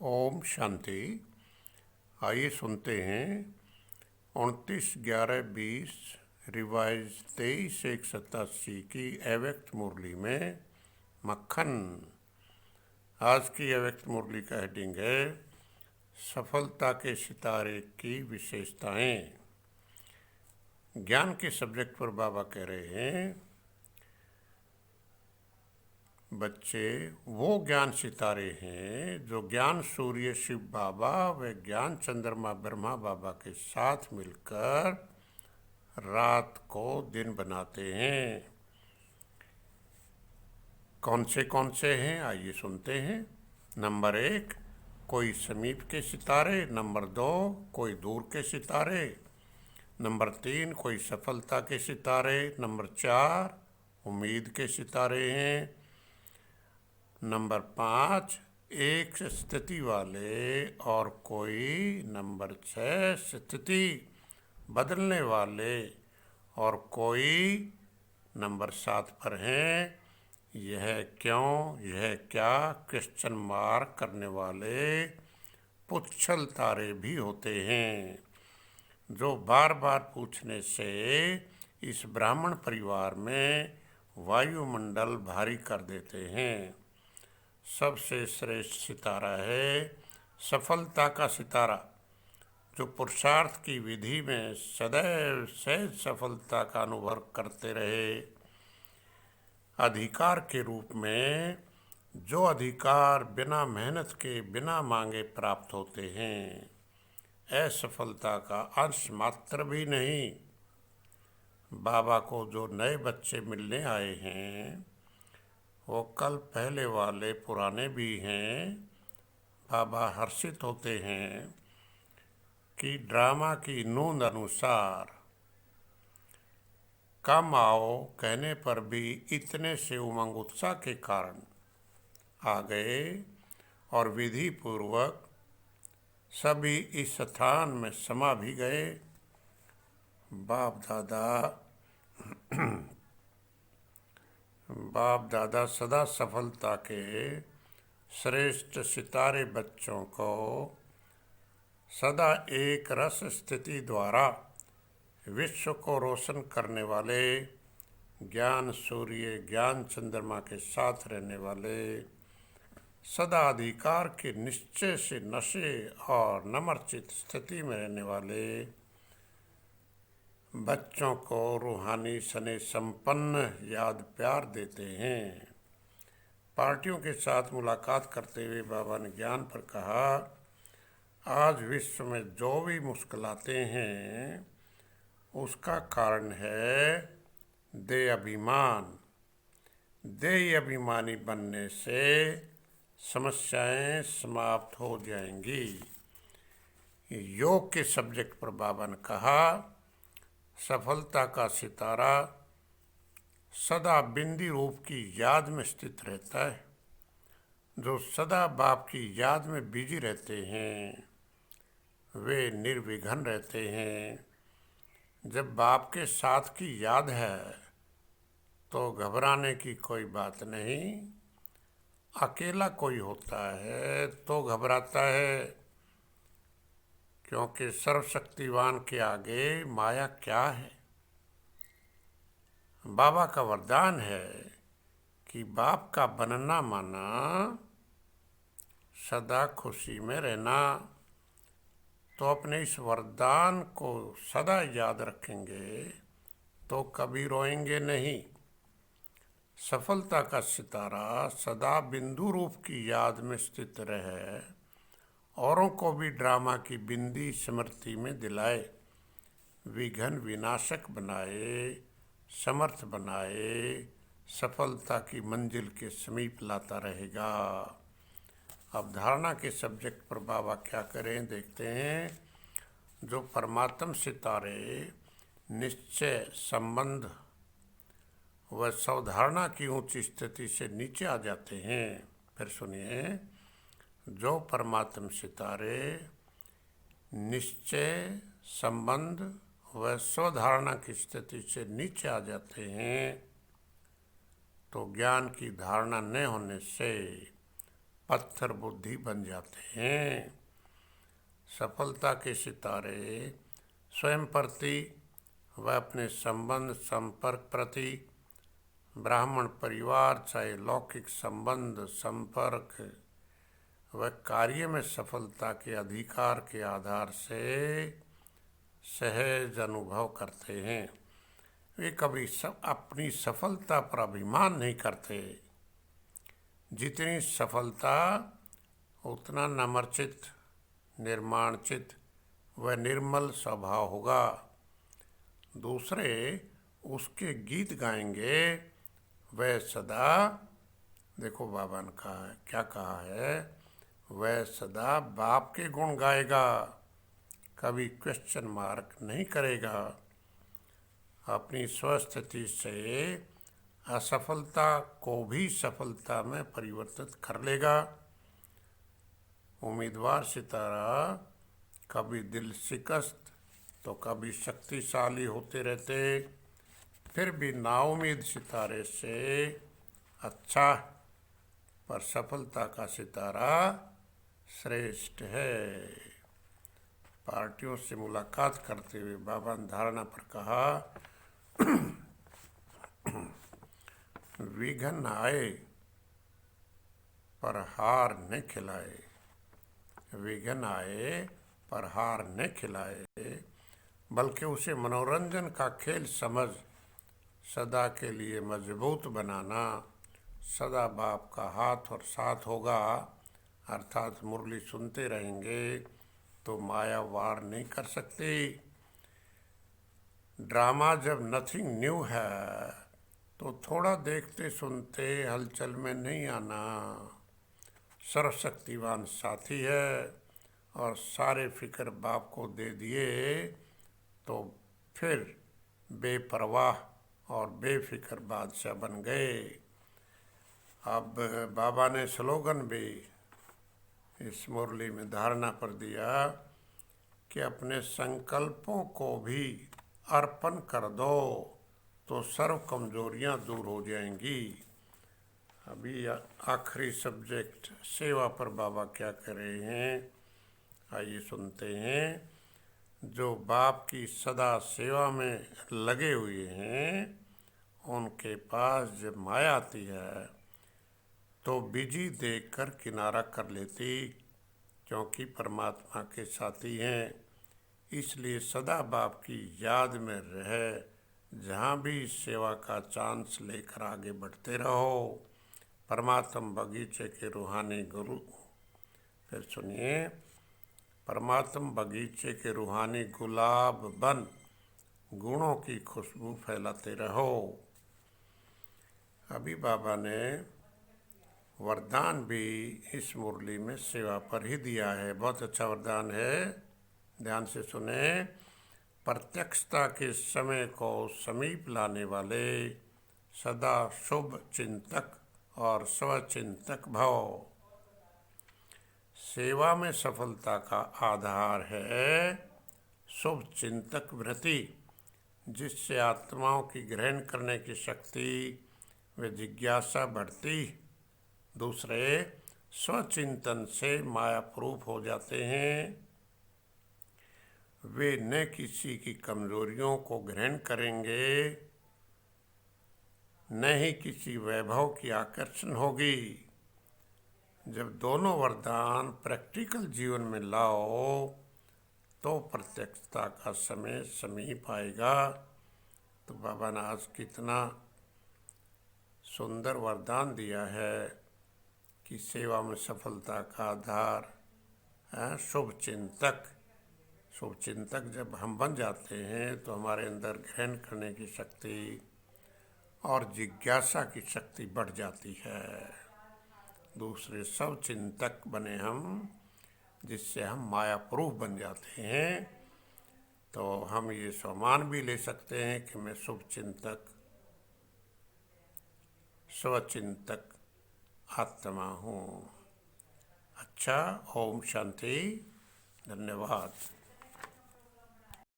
ओम शांति। आइए सुनते हैं 29/11/20 रिवाइज 23/187 की अव्यक्त मुरली में मक्खन। आज की अव्यक्त मुरली का हेडिंग है सफलता के सितारे की विशेषताएं। ज्ञान के सब्जेक्ट पर बाबा कह रहे हैं, बच्चे वो ज्ञान सितारे हैं जो ज्ञान सूर्य शिव बाबा व ज्ञान चंद्रमा ब्रह्मा बाबा के साथ मिलकर रात को दिन बनाते हैं। कौन से हैं आइए सुनते हैं। नंबर 1, कोई समीप के सितारे। नंबर 2, कोई दूर के सितारे। नंबर 3, कोई सफलता के सितारे। नंबर 4, उम्मीद के सितारे हैं। नंबर 5, एक स्थिति वाले और कोई। नंबर 6, स्थिति बदलने वाले और कोई। नंबर 7 पर हैं यह क्यों, यह क्या, क्वेश्चन मार्क करने वाले पुच्छल तारे भी होते हैं, जो बार बार पूछने से इस ब्राह्मण परिवार में वायुमंडल भारी कर देते हैं। सबसे श्रेष्ठ सितारा है सफलता का सितारा, जो पुरुषार्थ की विधि में सदैव सहज सफलता का अनुभव करते रहे। अधिकार के रूप में जो अधिकार बिना मेहनत के बिना मांगे प्राप्त होते हैं, असफलता का अंश मात्र भी नहीं। बाबा को जो नए बच्चे मिलने आए हैं वो कल पहले वाले पुराने भी हैं। बाबा हर्षित होते हैं कि ड्रामा की नूंद अनुसार कम आओ कहने पर भी इतने से उमंग उत्साह के कारण आ गए और विधि पूर्वक सभी इस स्थान में समा भी गए। बाप दादा सदा सफलता के श्रेष्ठ सितारे बच्चों को सदा एक रस स्थिति द्वारा विश्व को रोशन करने वाले ज्ञान सूर्य ज्ञान चंद्रमा के साथ रहने वाले, सदा अधिकार के निश्चय से नशे और नमरचित स्थिति में रहने वाले बच्चों को रूहानी सने संपन्न याद प्यार देते हैं। पार्टियों के साथ मुलाकात करते हुए बाबा ने ज्ञान पर कहा, आज विश्व में जो भी मुश्किलातें हैं उसका कारण है देह अभिमान। देह अभिमानी बनने से समस्याएं समाप्त हो जाएंगी। योग के सब्जेक्ट पर बाबा ने कहा, सफलता का सितारा सदा बिंदी रूप की याद में स्थित रहता है। जो सदा बाप की याद में बिजी रहते हैं वे निर्विघ्न रहते हैं। जब बाप के साथ की याद है तो घबराने की कोई बात नहीं। अकेला कोई होता है तो घबराता है, क्योंकि सर्वशक्तिवान के आगे माया क्या है। बाबा का वरदान है कि बाप का बनना माना सदा खुशी में रहना। तो अपने इस वरदान को सदा याद रखेंगे तो कभी रोएंगे नहीं। सफलता का सितारा सदा बिंदु रूप की याद में स्थित रहे, औरों को भी ड्रामा की बिंदी स्मृति में दिलाए, विघ्न विनाशक बनाए, समर्थ बनाए, सफलता की मंजिल के समीप लाता रहेगा। अब धारणा के सब्जेक्ट पर बाबा क्या करें देखते हैं। जो परमात्म सितारे निश्चय संबंध व सवधारणा की ऊंची स्थिति से नीचे आ जाते हैं। फिर सुनिए, जो परमात्म सितारे निश्चय संबंध व स्वधारणा की स्थिति से नीचे आ जाते हैं तो ज्ञान की धारणा न होने से पत्थर बुद्धि बन जाते हैं। सफलता के सितारे स्वयं प्रति व अपने संबंध संपर्क प्रति, ब्राह्मण परिवार चाहे लौकिक संबंध संपर्क व कार्य में सफलता के अधिकार के आधार से सहज अनुभव करते हैं। वे कभी अपनी सफलता पर अभिमान नहीं करते। जितनी सफलता उतना नम्रचित्त, निर्माणचित्त व निर्मल स्वभाव होगा। दूसरे उसके गीत गाएंगे। वह सदा, देखो बाबा ने कहा है, क्या कहा है, वह सदा बाप के गुण गाएगा, कभी क्वेश्चन मार्क नहीं करेगा। अपनी स्वस्थिति से असफलता को भी सफलता में परिवर्तित कर लेगा। उम्मीदवार सितारा कभी दिल शिकस्त तो कभी शक्तिशाली होते रहते, फिर भी नाउम्मीद सितारे से अच्छा, पर सफलता का सितारा श्रेष्ठ है। पार्टियों से मुलाकात करते हुए बाबा ने धारणा पर कहा, विघ्न आए पर हार न खिलाए, विघ्न आए पर हार न खिलाए, बल्कि उसे मनोरंजन का खेल समझ सदा के लिए मजबूत बनाना। सदा बाप का हाथ और साथ होगा, अर्थात मुरली सुनते रहेंगे तो माया वार नहीं कर सकती। ड्रामा जब नथिंग न्यू है तो थोड़ा देखते सुनते हलचल में नहीं आना। सर्वशक्तिवान साथी है और सारे फिक्र बाप को दे दिए तो फिर बेपरवाह और बेफिक्र बादशाह बन गए। अब बाबा ने स्लोगन भी इस मुरली में धारणा पर दिया कि अपने संकल्पों को भी अर्पण कर दो तो सर्व कमजोरियां दूर हो जाएंगी। अभी आखिरी सब्जेक्ट सेवा पर बाबा क्या कह रहे हैं, आइए सुनते हैं। जो बाप की सदा सेवा में लगे हुए हैं उनके पास जब माया आती है तो बिजी देखकर किनारा कर लेती, क्योंकि परमात्मा के साथी हैं। इसलिए सदा बाप की याद में रहे, जहाँ भी सेवा का चांस लेकर आगे बढ़ते रहो। परमात्मा बगीचे के रूहानी गुरु, फिर सुनिए, परमात्मा बगीचे के रूहानी गुलाब बन गुणों की खुशबू फैलाते रहो। अभी बाबा ने वरदान भी इस मुरली में सेवा पर ही दिया है। बहुत अच्छा वरदान है, ध्यान से सुने। प्रत्यक्षता के समय को समीप लाने वाले सदा शुभ चिंतक और स्वचिंतक भव। सेवा में सफलता का आधार है शुभ चिंतक वृत्ति, जिससे आत्माओं की ग्रहण करने की शक्ति व जिज्ञासा बढ़ती। दूसरे स्वचिंतन से मायाप्रूफ हो जाते हैं। वे न किसी की कमजोरियों को ग्रहण करेंगे, न ही किसी वैभव की आकर्षण होगी। जब दोनों वरदान प्रैक्टिकल जीवन में लाओ तो प्रत्यक्षता का समय समीप आएगा। तो बाबा ने आज कितना सुंदर वरदान दिया है कि सेवा में सफलता का आधार है शुभ चिंतक। शुभ चिंतक जब हम बन जाते हैं तो हमारे अंदर ग्रहण करने की शक्ति और जिज्ञासा की शक्ति बढ़ जाती है। दूसरे सब चिंतक बने हम, जिससे हम मायाप्रूफ बन जाते हैं। तो हम ये सम्मान भी ले सकते हैं कि मैं शुभ चिंतक स्वचिंतक आत्मा हूँ। अच्छा, ओम शांति, धन्यवाद।